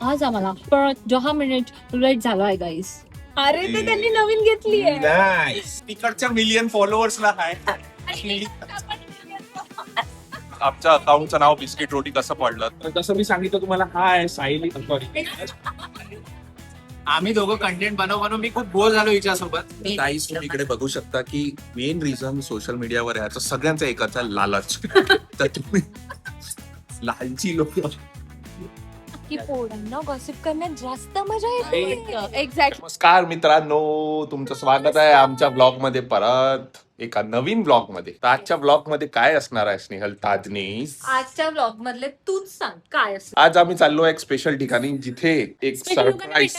आज आम्हाला परत 10 मिनिट लेट झालाय गाईस. अरे ते त्यांनी नवीन घेतली आहे. नाईस. तिकडच्या मिलियन फॉलोअर्सला हाय. आमच्या अकाउंटचं नाव बिस्किट रोटी कसं पडलं तर जसं मी सांगितलं तुम्हाला हाय सायली सॉरी आम्ही दोघं कंटेंट बनवून मी खूप बोर झालो हिच्यासोबत. गाईस तुम्ही इकडे बघू शकता की मेन रिझन सोशल मीडियावर याचं सगळ्यांचा एकाचा लालच. तर तुम्ही लालची लोक की पोरांना गॉसिप करण्यात जास्त मजा येते. एक्झॅक्ट. नमस्कार मित्रांनो, तुमचं स्वागत आहे आमच्या ब्लॉग मध्ये परत एका नवीन ब्लॉग मध्ये. तर आजच्या ब्लॉग मध्ये काय असणार आहे स्नेहल ताजनीस? आजच्या ब्लॉग मधले तूच सांग काय असं. आज आम्ही चाललो एक स्पेशल ठिकाणी जिथे एक सरप्राईज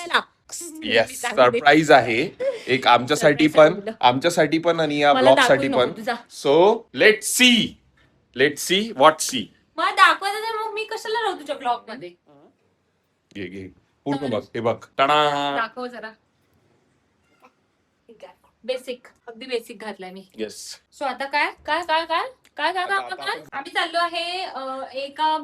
येस सरप्राईज आहे एक आमच्यासाठी पण आणि या ब्लॉग साठी पण. So let see what see. मला दाखवायचं तर मग मी कशाला राहू तुझ्या ब्लॉग मध्ये. घे पूर्ण बघ हे बघ टणा. दाखव जरा. ठीक आहे बेसिक अगदी बेसिक घातलाय मी. येस सो आता काय काय काय काय काय काय काय आम्ही चाललो आहे एका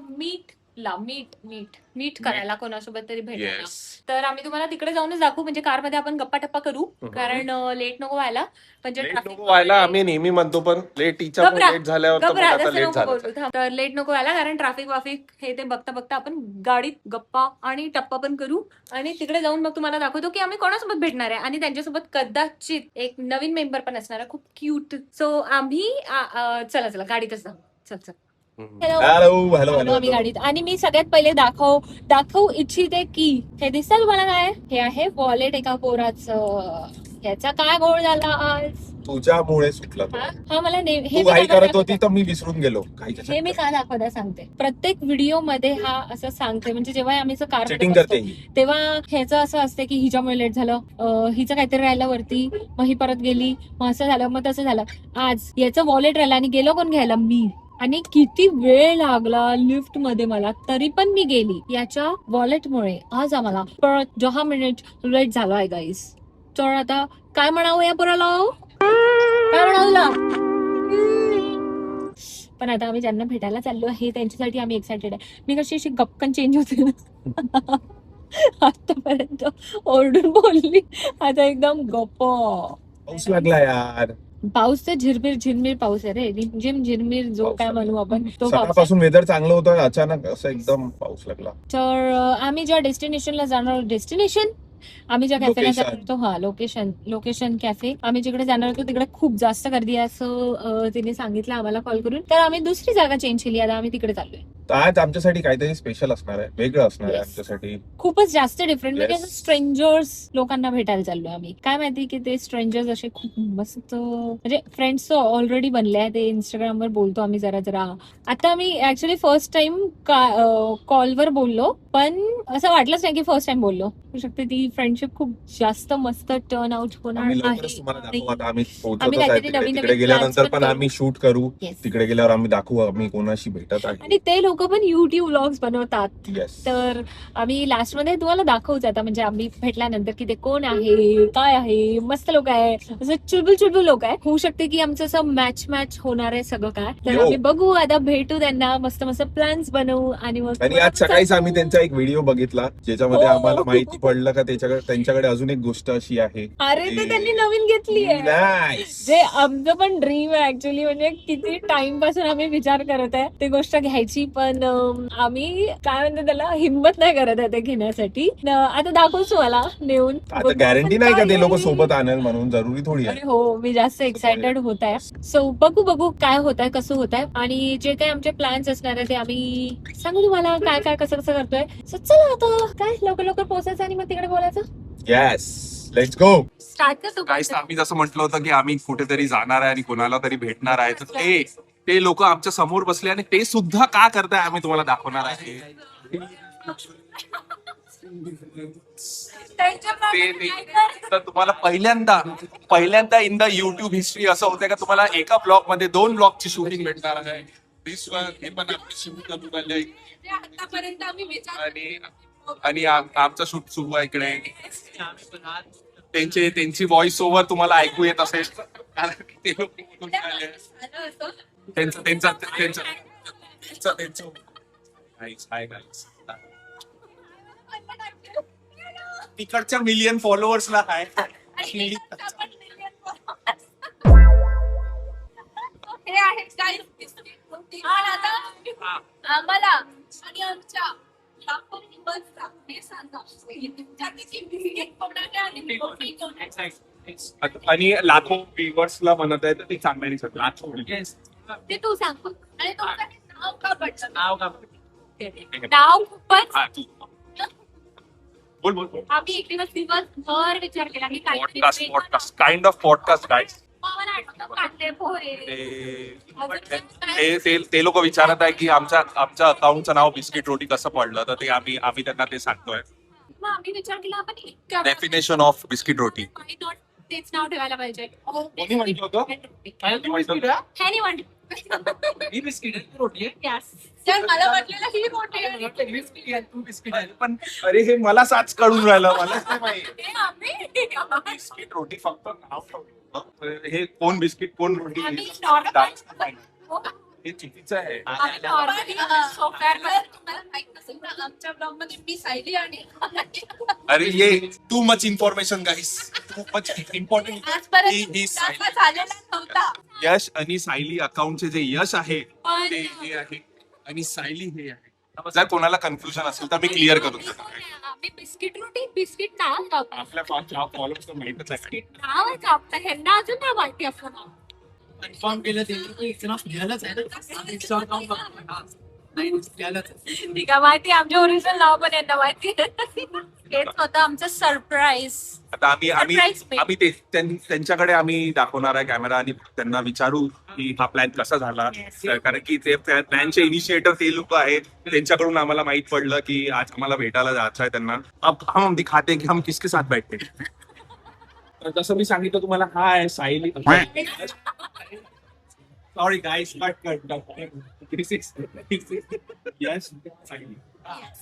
मीट करायला कोणासोबत तरी भेटायला. येस तर आम्ही तुम्हाला तिकडे जाऊनच दाखवू म्हणजे कार मध्ये आपण गप्पा टप्पा करू कारण लेट नको व्हायला. म्हणजे लेट नको व्हायला आम्ही नेहमी म्हणतो पण लेट लेट झाल्यावर तर मग आता लेट झालं. तर लेट नको व्हायला कारण ट्रॅफिक वाफिक हे ते बघता बघता आपण गाडीत गप्पा आणि टप्पा पण करू आणि तिकडे जाऊन मग तुम्हाला दाखवतो की आम्ही कोणासोबत भेटणार आहे आणि त्यांच्यासोबत कदाचित एक नवीन मेंबर पण असणार आहे खूप क्यूट. सो आम्ही चला गाडीतच जाऊ. चल हॅलो आम्ही गाडीत. आणि मी सगळ्यात पहिले दाखवू इच्छिते की हे दिसतं तुम्हाला काय हे आहे वॉलेट एका पोराचं. ह्याचा काय घोळ झाला आज तुझ्यामुळे सुटलं. हा मला तू काही करत होती तर मी विसरून गेलो. हे मी का दाखवता सांगते. प्रत्येक व्हिडिओ मध्ये हा असं सांगते म्हणजे जेव्हा आम्ही कार चीटिंग करते तेव्हा ह्याचं असं असते की हिच्यामुळे लेट झालं हिचं काहीतरी राहिलं वरती मग ही परत गेली मग असं झालं मग तसं झालं. आज याचं वॉलेट राहिलं आणि गेलो कोण घ्यायला मी. आणि किती वेळ लागला लिफ्ट मध्ये मला तरी पण मी गेली याच्या वॉलेटमुळे. आज आम्हाला परत 10 मिनिट लेट झालाय गाईस. तर आता काय म्हणावं या पोराला काय म्हणावला. पण आता आम्ही ज्यांना भेटायला चाललो आहे त्यांच्यासाठी आम्ही एक्सायटेड आहे. मी कशी अशी गपकन चेंज होते ना आतापर्यंत ओरडून बोलली आता एकदम गप्प. पाऊस लागला यार. पाऊस तर झिरमिर पाऊस आहे रे. झिरमिर जो काय म्हणू आपण तो सकाळपासून वेदर चांगलं होतं अचानक असं एकदम पाऊस लागला. तर आम्ही ज्या डेस्टिनेशनला जाणार आम्ही ज्या कॅफेला जाणार होतो लोकेशन कॅफे आम्ही जिकडे जाणार होतो तिकडे खूप जास्त गर्दी आहे असं तिने सांगितलं आम्हाला कॉल करून. तर आम्ही दुसरी जागा चेंज केली आता आम्ही तिकडे चाललोय. आज आमच्यासाठी काहीतरी स्पेशल असणार आहे वेगळं असणार आहे आमच्यासाठी खूपच जास्त डिफरंट म्हणजे स्ट्रेंजर्स लोकांना भेटायला चाललोय आम्ही. काय माहिती की ते स्ट्रेंजर्स असे खूप मस्त म्हणजे फ्रेंड्स ऑलरेडी बनले आहे. ते इंस्टाग्रामवर बोलतो आम्ही जरा. आता आम्ही ऍक्च्युली फर्स्ट टाइम कॉलवर बोललो पण असं वाटलंच नाही की फर्स्ट टाइम बोललो. शकते ती फ्रेंडशिप खूप जास्त मस्त टर्न आउट होणार आहे. तिकडे गेल्यानंतर पण आम्ही शूट करू. तिकडे गेल्यावर आम्ही दाखवू आम्ही कोणाशी भेटत आहे. आणि ते लोक पण युट्यूब व्लॉग्स बनवतात. तर आम्ही लास्ट मध्ये तुम्हाला दाखवूच आता म्हणजे आम्ही भेटल्यानंतर की ते कोण आहे काय आहे. मस्त लोक आहे असं चुलबुल लोक आहे. होऊ शकते की आमचं असं मॅच होणार आहे सगळं काय. तर आम्ही बघू आता भेटू त्यांना मस्त प्लॅन्स बनवू आणि मग आज सकाळीच आम्ही त्यांचा एक व्हिडिओ बघितला ज्याच्यामध्ये आम्हाला माहिती पडलं का त्यांच्याकडे अजून एक गोष्ट अशी आहे. अरे ते त्यांनी नवीन घेतली आहे जे आमचं पण ड्रीम आहे ऍक्च्युली. म्हणजे किती टाइम पासून आम्ही विचार करत आहे ते गोष्ट घ्यायची पण आम्ही काय म्हणतो त्याला हिंमत नाही करत आहे ते घेण्यासाठी. आता दाखवूच मला नेऊन. आता गॅरंटी नाही का ते लोक सोबत आणेल म्हणून जरुरी थोडी आहे. हो मी जास्त एक्सायटेड होत आहे. सो बघू काय होत आहे कसं होत आहे आणि जे काही आमचे प्लॅन्स असणार आहे ते आम्ही सांगू तुम्हाला काय कसं करतोय. सो चला आता काय लवकर पोहोचायचं आणि मग तिकडे बोलायचं. Yes let's go. स्टार्ट करतो. गाईस आम्ही जसं म्हटलं होतं की आम्ही कुठेतरी जाणार आहे आणि कोणाला तरी भेटणार आहे तर ते लोक आमच्या समोर बसले आणि ते सुद्धा का करताय आम्ही तुम्हाला दाखवणार आहे. तर तुम्हाला पहिल्यांदा इन द युट्यूब हिस्ट्री असं होतं का तुम्हाला एका ब्लॉग मध्ये 2 ब्लॉगची शूटिंग भेटणार आहे. हे पण आम्ही शूट करून आले आणि आमचं शूट सुरू आहे इकडे. त्यांची व्हॉइस ओव्हर तुम्हाला ऐकू येत असेल कारण ते लोक तिकडच्या मिलियन फॉलोअर्सला आहे. आणि इकडचा पण million followers. हे आहेत guys, biscuit रोटी. आणि आता आम्हाला आणि आमच्या लाखो members-ला हे सांगा, तुमच्या किती biscuit बनवले आणि रोटी बनवले? आणि लाखो व्ह्युअर्सला म्हणत आहे तर ते चांगल्याने सांग. लाखो ते तू सांग मग. आणि तुमचं हे नाव का पडलं? नाव का नाव खूपच हा, तू. बोल बोल बोल. आम्ही एक दिवसभर विचार केला की काहीतरी podcast kind of podcast guys. मला आठवतं कांदे पोहे. ते लोक विचारत आहे की आमच्या अकाउंटचं नाव बिस्किट रोटी कसं पडलं, तर ते आम्ही त्यांना ते सांगतोय. मग आम्ही विचार केला आपण इतक्या definition of biscuit roti. Why not तेच नाव ठेवायला पाहिजे. कोणी म्हटलं होतं? ह्यानी म्हटलं. ही बिस्किट आहे, रोटी आहे. Yes. तर मला वाटलेलं ही रोटी आहे. तू बिस्किट आहे. पण अरे हे मला साच कळून राहिलं, मलाच नाही माहिती. हे आम्ही बिस्किट रोटी फक्त नाव ठेवलं. हे कोण बिस्किट कोण रोटी आम्ही normal- हे चुकीचं आहे. आम्ही normally सोफ्यावर तुम्हाला माहित नसेल ना, आमच्या ब्लॉग मध्ये मी सायली आणि अरे ये टू मच इन्फॉर्मेशन गाईस, टू मच इम्पॉर्टंट. आजपर्यंत दाखवा झालेला नव्हता. यश आणि सायली अकाउंटचे जे यश आहे ते हे आहे आणि सायली हे आहे. जर कोणाला कन्फ्युजन असेल तर मी क्लिअर करू शकतो. आम्ही बिस्किट रोटी बिस्किट नाव आपल्या फॉलोअर्स माहितच आहे. नाव आहे का आपलं? ह्यांना अजून नाही माहिती आपलं नाव. कन्फर्म केलं ते की इथं नाव निघालंच आहे ना. Insta account बघ. हा. नाही निघालंच आहे. ठीक आहे, माहिती आमचे ओरिजिनल नाव पण यांना माहिती. हेच होतं आमचं सरप्राईज. आता आम्ही Surprise me. आम्ही त्यांच्याकडे आम्ही दाखवणार आहे कॅमेरा आणि त्यांना विचारू की हा प्लॅन कसा झाला. कारण की ते प्लॅनचे इनिशिएटर ते लोक आहेत. त्यांच्याकडून आम्हाला माहित पडलं की आज आम्हाला भेटायला जायचं आहे त्यांना. अब हम दिखाते की हम किसके साथ बैठते. तर जसं मी सांगितलं तुम्हाला, हा आहे Sayali. Sorry guys,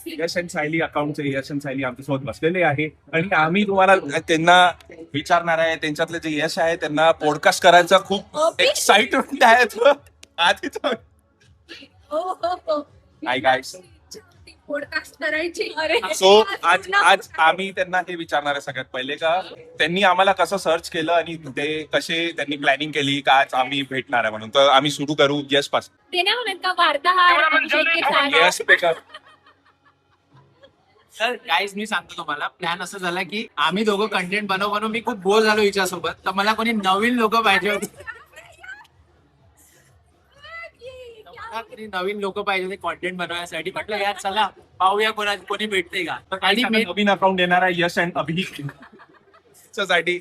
Yash and Sayali अकाउंटचे यश अँड सायली आमच्यासोबत बसलेले आहे आणि आम्ही तुम्हाला त्यांना विचारणार आहे. त्यांच्यातले जे यश आहे त्यांना पॉडकास्ट करायचा खूप एक्साइटमेंट आहे. आधी तर हाय गाईस. पॉडकास्ट करायची. सो आज आम्ही त्यांना हे विचारणार आहे सगळ्यात पहिले का त्यांनी आम्हाला कसं सर्च केलं आणि ते कसे त्यांनी प्लॅनिंग केली का आज आम्ही भेटणार आहे म्हणून. तर आम्ही सुरू करू यश पासून. ते नाही म्हणत का वार्ताहर यश पे कर. तर गाईज मी सांगतो तुम्हाला, प्लॅन असं झाला की आम्ही दोघं कंटेंट बनवून मी खूप बोर झालो हिच्यासोबत. तर मला कोणी नवीन लोक पाहिजे होते. मला कोणी नवीन लोक पाहिजे होते कॉन्टेंट बनवण्यासाठी. म्हटलं यार चला पाहूया कोणी भेटते का. आणि मी नवीन अकाउंट येणार आहे यश अँड अभि साठी.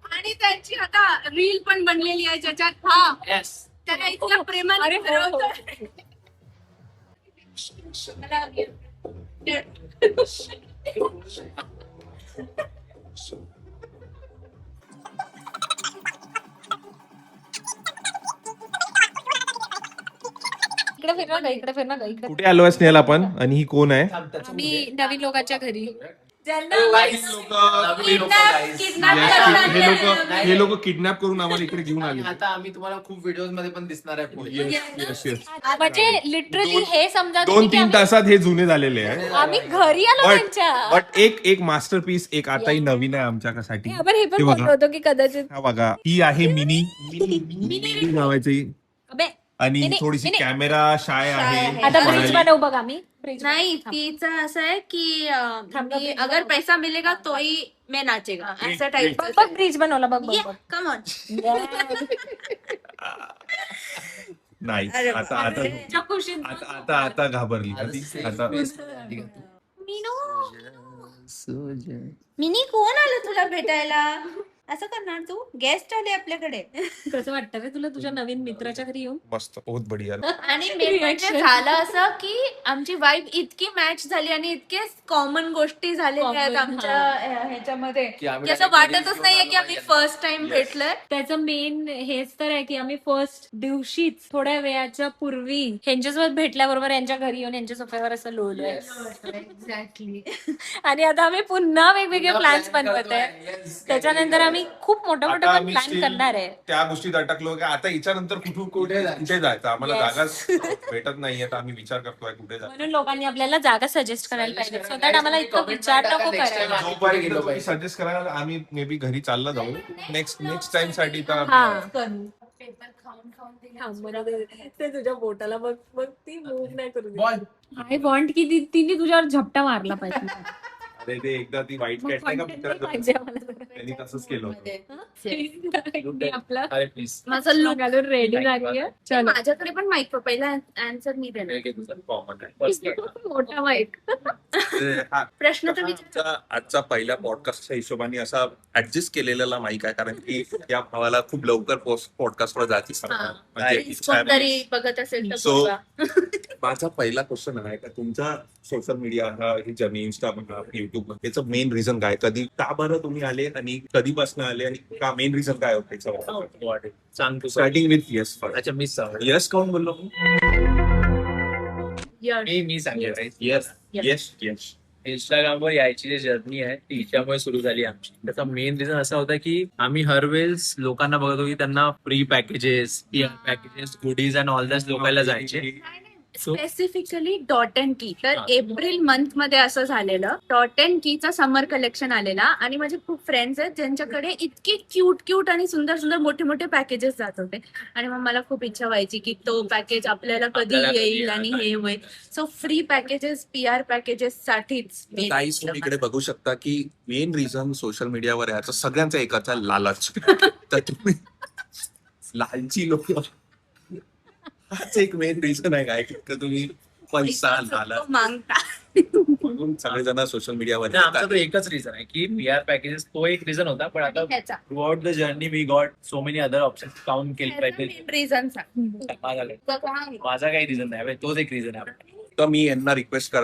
आणि त्यांची आता रील पण बनलेली आहे ज्याच्यात हा येस त्याला इतक्या प्रेमाने फिरवतोय. इकडे फिरणं का इकडे फिरणं का इकडे. कुठे आलोय स्नेहल आपण आणि ही कोण आहे? आम्ही नवीन लोकांच्या घरी. हे लोक किडनॅप करून आम्हाला इकडे घेऊन आले. आता आम्ही तुम्हाला खूप व्हिडिओ मध्ये पण दिसणार आहे पुढे. म्हणजे लिटरली हे समजा 2-3 तासात हे जुने झालेले आहे. आम्ही घरी आलो त्यांच्या. बट एक मास्टरपीस एक आताही नवीन आहे आमच्यासाठी. आपण हे पण बोललो होतो की कदाचित हा बघा, ही आहे मिनी नावाची अबे आणि मिनी, थोडीशी मिनी. कॅमेरा शाय आहे. आता ब्रिज बनवू बघ आम्ही. नहीं तिचा असं आहे की थांब कि ना, अगर पैसा मिलेगा तो ही मैं नाचेगा ऐसा टाइप बघ बघ ब्रिज बनवला बघ बघ बघ. कम ऑन नाही आता आता तुझ्या खुशीत आता आता घाबरली का ती? आता मिनी कोण आलं तुला भेटायला असं करणार तू गेस्ट आले आपल्याकडे कसं वाटतं रे तुला तुझ्या नवीन मित्राच्या घरी येऊन. मस्त, बहुत बढिया. आणि main म्हणजे झालं असं की आमची वाईब इतकी मॅच झाली आणि इतके कॉमन गोष्टी झालेल्या आहेत Common, आमच्या ह्याच्यामध्ये की आम्ही की असं वाटतच नाहीये की आम्ही फर्स्ट टाइम भेटलोय. त्याचं मेन हेच तर आहे की आम्ही फर्स्ट दिवशीच थोड्या वेळाच्या पूर्वी ह्यांच्यासोबत भेटल्याबरोबर यांच्या घरी येऊन यांच्या सोफ्यावर असं लोळलोय. एक्झॅक्टली आणि आता आम्ही पुन्हा वेगवेगळे प्लॅन्स बनवत आहे. त्याच्यानंतर आम्ही आम्ही खूप मोठा आता मोठा आम्ही प्लॅन still करणार आहे. त्या गोष्टीत अटकलो की आता याच्यानंतर कुठे जायचं आम्हाला Yes. जागाच भेटत नाहीये, तर आम्ही विचार करतोय कुठे जायचं. म्हणून लोकांनी आपल्याला जागा सजेस्ट करायला पाहिजे. सो दॅट आम्हाला इतकं विचार नको करायला. जोपर्यंत तुम्ही सजेस्ट कराल आम्ही मे बी घरी चाललं जाऊ नेक्स्ट टाइम साठी. तर ते तुझ्या बोटाला बघ ती मूव नाही करू बॉल आय वॉन्ट की तिने तुझ्यावर झपटा मारला पाहिजे. अरे ते एकदा ती व्हाईट कॅट नाही का पिक्चरात पाहिजे आम्हाला. त्यांनी तसंच केलं होतं. आपला अरे प्लीज माझा लुक घालून रेडी झालीये. चलो माझ्याकडे पण माईक पहिला आन्सर मी देणार. कॉमन आहे. मोठा माईक. हा, प्रश्न तर विचार. आजचा पहिल्या पॉडकास्टच्या हिशोबाने असा ऍडजस्ट केलेला माईक आहे, कारण की या भावाला खूप लवकर पॉडकास्टवर जायची म्हणजे इच्छा आहे. कोणतरी बघत असेल तर So, बघा. माझा पहिला क्वेश्चन आहे का तुमचा सोशल मीडिया ही जर्नी इंस्टा म्हणा युट्यूब याचं मेन रिझन काय, कधी का बरं तुम्ही आले आणि कधीपासून आले आणि का मेन रिझन काय होतं त्याच्यावर? सांग तू. Starting with yes. अच्छा मीच सांग. येस कोण बोललो? यश. मी सांगेल येस येस येस. इंस्टाग्रामवर यायची जी जर्नी आहे ती हिच्यामुळे सुरू झाली आमची. त्याचा मेन रिझन असा होता की आम्ही हर वेळेस लोकांना बघत होतो की त्यांना free packages packages goodies and all that लोकांना जायचे. स्पेसिफिकली डॉट अँड की. तर एप्रिल मंथ मध्ये असं झालेलं, डॉट अँड कीचा समर कलेक्शन आलेला आणि माझे खूप फ्रेंड्स आहेत ज्यांच्याकडे इतके क्यूट आणि सुंदर सुंदर मोठे मोठे पॅकेजेस जात होते आणि मग मला खूप इच्छा व्हायची की तो पॅकेज आपल्याला कधी येईल आणि हे होईल. So free packages PR packages साठीच मी काहीच तुम्ही इकडे बघू शकता की मेन रिझन सोशल मीडियावर याचं सगळ्यांचा एकच आहे, लालच. तर तुम्ही लालची लोक हाच एक मेन रिझन आहे काय की तुम्ही पैसा लालच मागता. म्हणून सगळेजण सोशल मीडियावर नाही, आमचा तो एकच रिझन आहे की PR पॅकेजेस तो एक रिझन होता, पण आता ह्याचा throughout the journey we got so many other option count केले पाहिजे. रिझन माझा काही रिझन नाही, तोच एक रिझन आहे. तर मी यांना रिक्वेस्ट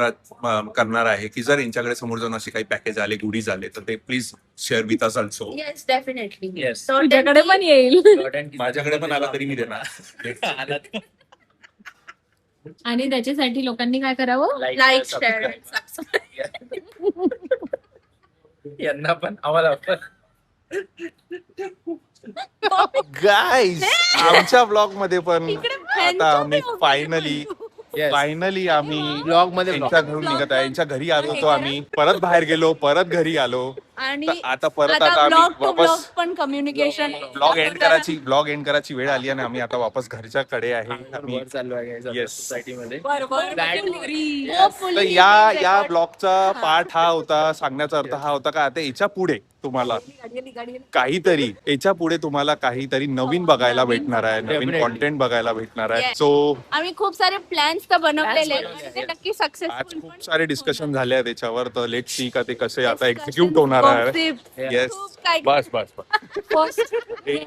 करणार आहे की जर यांच्याकडे समोर जाऊन असे काही पॅकेज आले गुडीज आले तर ते please share with us also. Yes definitely. Yes. तुझ्याकडे पण येईल. माझ्याकडे पण आला तरी मी देणार. आणि त्याच्यासाठी लोकांनी काय करावं? लाईक शेअर यांना पण आम्हाला पण. गाईज आमच्या ब्लॉग मध्ये पण इकडे आता आम्ही फायनली आम्ही ब्लॉग मध्ये यांच्या घरून निघत आहे. यांच्या घरी आलो होतो आम्ही, परत बाहेर गेलो, परत घरी आलो. आणि तर आता परत आता ब्लॉग आम्ही टू वापस ब्लॉग पण कम्युनिकेशन ब्लॉग एंड करायची वेळ आली आणि आम्ही आता वापस घरच्याकडे आहे. आम्ही वर चालू आहे Yes. सोसायटी मध्ये. तर या ब्लॉगचा पार्ट हा होता, सांगण्याचा अर्थ हा होता का आता याच्या पुढे तुम्हाला काहीतरी नवीन बघायला भेटणार आहे, नवीन Definitely. कॉन्टेंट बघायला भेटणार आहे. Yes. सो आम्ही खूप सारे प्लॅन्स तर बनवलेले आहेत. Plans ते नक्की आज सक्सेसफुल खूप सारे डिस्कशन झाले आहेत त्याच्यावर, तर लेट सी का ते कसे आता एक्झिक्यूट होणार आहे. येस बस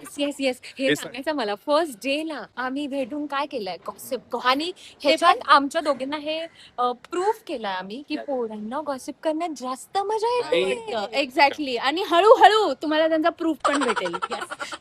येस हे हे सांगायचं मला. फर्स्ट डे ला आम्ही भेटून काय केलंय गॉसिप, आणि ह्याच्यात आमच्या दोघींना हे प्रूफ केलंय आम्ही की पोरांना गॉसिप करण्यात जास्त मजा येते. एक्झॅक्टली. आणि हळूहळू तुम्हाला त्यांचा प्रूफ पण भेटेल.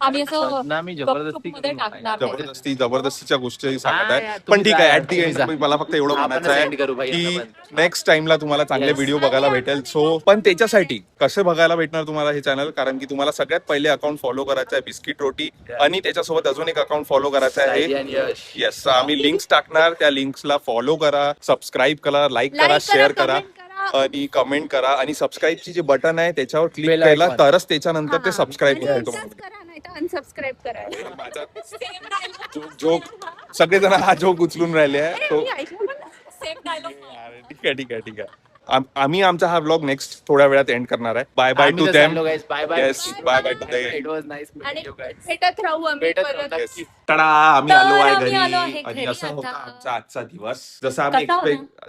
आम्ही असं ना मी जबरदस्ती मध्ये करून टाकणार नाही. जबरदस्तीच्या गोष्टी सांगत हा, आहे. यार, पण तुम्ही ठीक जा आहे, यार, ऍट दी तुम्ही एंड जा. मला फक्त एवढं आपण म्हणायचं send करू भाई आहे यांना की नेक्स्ट टाइमला तुम्हाला चांगले Yes. व्हिडिओ बघायला भेटेल. सो पण त्याच्यासाठी कसे बघायला भेटणार तुम्हाला हे चॅनल, कारण की तुम्हाला सगळ्यात पहिले अकाउंट फॉलो करायचं आहे बिस्किट रोटी, आणि त्याच्यासोबत अजून एक अकाउंट फॉलो करायचं आहे. आणि यश. येस, आम्ही लिंक्स टाकणार, त्या लिंक्सला फॉलो करा, सबस्क्राईब करा, लाईक करा, शेअर करा आणि कमेंट करा. आणि सबस्क्राईबची जे बटन आहे त्याच्यावर क्लिक Bell केला icon. तरच त्याच्यानंतर ते सबस्क्राईब होईल आणि तुम्हाला. करा नाही तर अनसबस्क्राईब करा. माझा जोक सगळेजण हा जोक उचलून राहिले आहे तो. ठीक आहे. आम्ही आमचा हा व्लॉग नेक्स्ट थोड्या वेळात एंड करणार आहे. Bye bye to them. Bye bye. Yes, bye bye to them. It was nice आणि मीटिंग यू गाईज. भेटत राहू आम्ही भेटत परत. राहू. टाळा, आम्ही आलो आहे आम्ही घरी. आलो आहे आणि घरी असा होता आता. आमचा आजचा दिवस. जसं आम्ही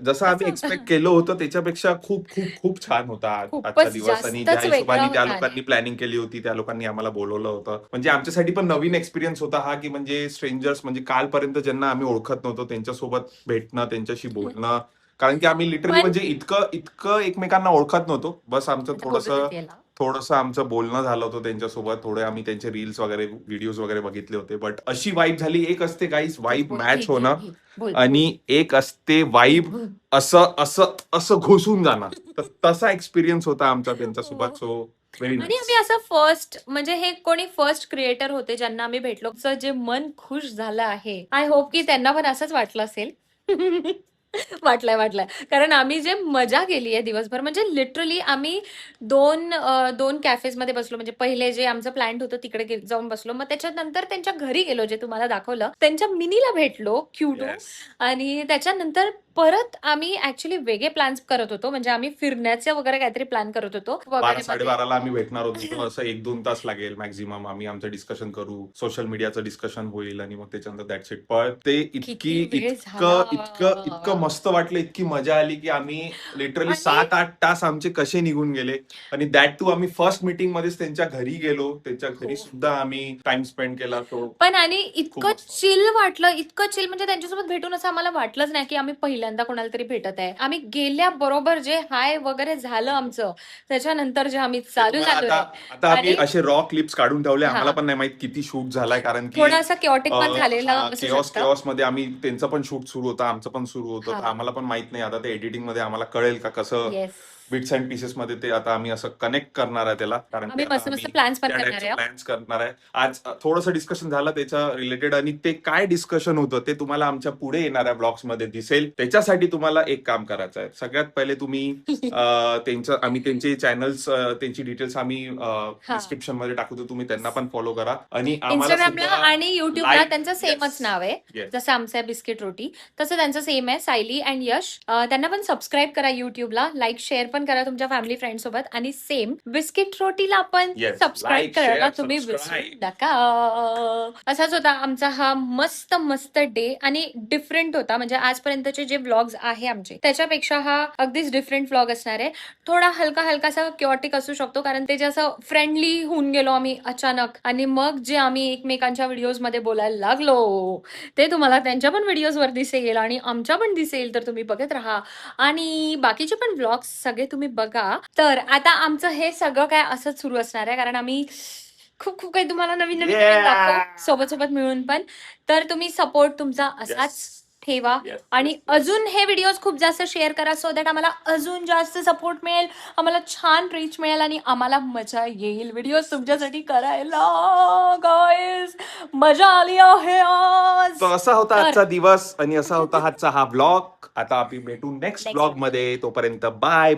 कसा एक्सपेक्ट केलं होतं त्याच्यापेक्षा खूप खूप खूप छान होता खूपच आजचा दिवस. आणि ज्या जास्तच हिशोबाने वेगळा त्या होता. लोकांनी प्लॅनिंग केली होती त्या लोकांनी आम्हाला बोलवलं होतं. म्हणजे आमच्यासाठी पण नवीन एक्सपिरियन्स होता हा, की म्हणजे स्ट्रेंजर्स, म्हणजे कालपर्यंत ज्यांना आम्ही ओळखत नव्हतो त्यांच्यासोबत भेटणं, त्यांच्याशी बोलणं. कारण की आम्ही लिटरली म्हणजे इतकं एकमेकांना ओळखत नव्हतो. बस आमचं थोडंसं आमचं बोलणं झालं होतं त्यांच्यासोबत. थोडे आम्ही त्यांचे रील्स वगैरे व्हिडिओज वगैरे बघितले होते. बट अशी वाईब झाली. एक असते गाईज वाईब मॅच होणं, आणि एक असते वाईब असं घुसून जाणार. तर तसा एक्सपिरियन्स होता आमचा त्यांच्यासोबत. सो व्हेरी आणि आम्ही असं फर्स्ट म्हणजे हे कोणी फर्स्ट क्रिएटर होते ज्यांना आम्ही भेटलो, जे मन खुश झालं आहे. आय होप की त्यांना पण असंच वाटलं असेल. वाटलंय. कारण आम्ही जे मजा केली आहे दिवसभर, म्हणजे लिटरली आम्ही दोन कॅफेजमध्ये बसलो. म्हणजे पहिले जे आमचं प्लॅन होतं तिकडे जाऊन बसलो. मग त्याच्यानंतर त्यांच्या घरी गेलो, जे तुम्हाला दाखवलं. त्यांच्या मिनीला भेटलो, क्यूटो. आणि त्याच्यानंतर परत आम्ही ऍक्च्युली वेगळे प्लॅन्स करत होतो. म्हणजे आम्ही फिरण्याचे वगैरे काहीतरी प्लॅन करत होतो. 12-12:30 आम्ही भेटणार होतो. असं 1-2 तास लागेल मॅक्झिमम. आम्ही आमचं डिस्कशन करू, सोशल मीडियाचं डिस्कशन होईल आणि मग त्याच्यानंतर दॅट्स इट. पण ते इतकं मस्त वाटलं, इतकी मजा आली की आम्ही लिटरली 7-8 तास आमचे कसे निघून गेले. आणि दॅट टू आम्ही फर्स्ट मीटिंग मध्येच त्यांच्या घरी गेलो. त्यांच्या घरी सुद्धा आम्ही टाइम स्पेंड केला. तो पण आणि इतकं चिल वाटलं, इतकं चिल, म्हणजे त्यांच्यासोबत भेटून असं आम्हाला वाटलंच नाही की आम्ही पहिल्यांदा कोणाला तरी भेटत आहे. आम्ही गेल्याबरोबर जे हाय वगैरे झालं आमचं, त्याच्यानंतर जे आम्ही चालू झालो. आता आम्ही असे रॉ क्लिप्स काढून ठेवले. आम्हाला पण नाही माहित किती शूट झालाय, कारण की थोडासा क्योटिक पण झालेला केओस मध्ये आम्ही त्यांचं पण शूट सुरू होतं, आमचं पण सुरू होतं. तर आम्हाला पण माहित नाही. आता ते एडिटिंग मध्ये आम्हाला कळेल का कसं बिट्स अँड पीसेस मध्ये ते आता आम्ही असं कनेक्ट करणार आहे त्याला, कारण प्लॅन्स करणार आहे. आज थोडंसं डिस्कशन झालं त्याच्या रिलेटेड, आणि ते काय डिस्कशन होतं ते तुम्हाला आमच्या पुढे येणाऱ्या ब्लॉग्स मध्ये दिसेल. त्याच्यासाठी तुम्हाला एक काम करायचं आहे. सगळ्यात पहिले तुम्ही आम्ही त्यांचे चॅनल्स, त्यांची डिटेल्स आम्ही डिस्क्रिप्शन मध्ये टाकतो. तुम्ही त्यांना पण फॉलो करा. आणि इंस्टाग्रामला आणि युट्यूबला त्यांचं सेमच नाव आहे. जसं आमचं आहे बिस्किट रोटी, तसं त्यांचं सेम आहे, सायली अँड यश. त्यांना पण सबस्क्राईब करा युट्यूबला, लाईक शेअर पण करा तुमच्या फॅमिली फ्रेंड सोबत. आणि सेम बिस्किट रोटीला पण सबस्क्राईब करायला तुम्ही विसरू नका. असाच होता आमचा हा मस्त डे, आणि डिफरंट होता. म्हणजे आजपर्यंतचे जे व्लॉग्स आहे आमचे, त्याच्यापेक्षा हा अगदीच डिफरंट व्लॉग असणार आहे. थोडा हलकासा क्योटिक असू शकतो, कारण ते जे असं फ्रेंडली होऊन गेलो आम्ही अचानक, आणि मग जे आम्ही एकमेकांच्या व्हिडिओज मध्ये बोलायला लागलो ते तुम्हाला त्यांच्या पण व्हिडिओजवर दिसेल आणि आमच्या पण दिसेल. तर तुम्ही बघत राहा, आणि बाकीचे पण व्लॉग्स सगळे तुम्ही बघा. तर आता आमचं हे सगळं काय असंच सुरू असणार आहे, कारण आम्ही खूप काही तुम्हाला नवीन दाखवू सोबत मिळून पण. तर तुम्ही सपोर्ट तुमचा असाच ठेवा, आणि अजून हे व्हिडिओज खूप जास्त शेअर करा, सो दॅट आम्हाला अजून जास्त सपोर्ट मिळेल, आम्हाला छान रीच मिळेल, आणि आम्हाला मजा येईल व्हिडिओज तुमच्यासाठी करायला. गाईज, मजा आली आहे आज. असा होता आजचा दिवस, आणि असा होता आजचा हा ब्लॉग. आता आपण भेटू नेक्स्ट ब्लॉग मध्ये. तोपर्यंत बाय.